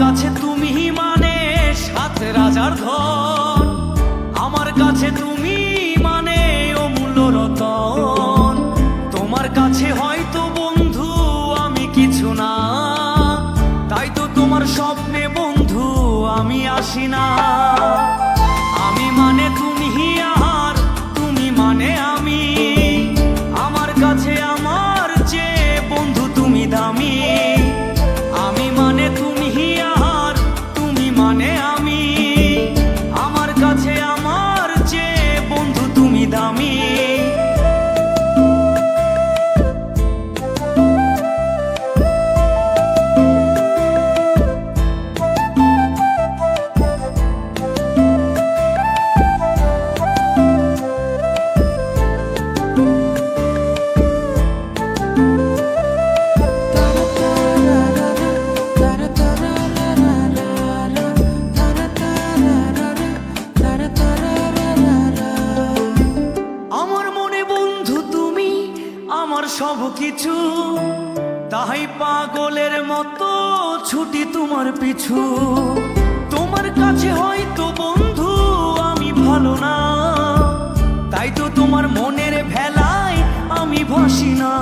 কাছে তুমি মানে সাত রাজার ধন, আমার কাছে তুমি মানে অমূল্য রতন। তোমার কাছে হয়তো বন্ধু আমি কিছু না, তাই তো তোমার স্বপ্নে বন্ধু আমি আসি না। আমি মানে তুমি আর তুমি মানে আমি, আমার কাছে আমার চেয়ে বন্ধু তুমি দামি। আমি মানে তুমি আর তুমি মানে আমি, আমার কাছে আমার চেয়ে বন্ধু তুমি দামি। আমার সব কিছু, তাই পাগলের মতো ছুটি তোমার পিছু। তোমার কাছে হয়তো বন্ধু আমি ভালো না, তাই তো তোমার মনের ভেলায় আমি ভাসি না।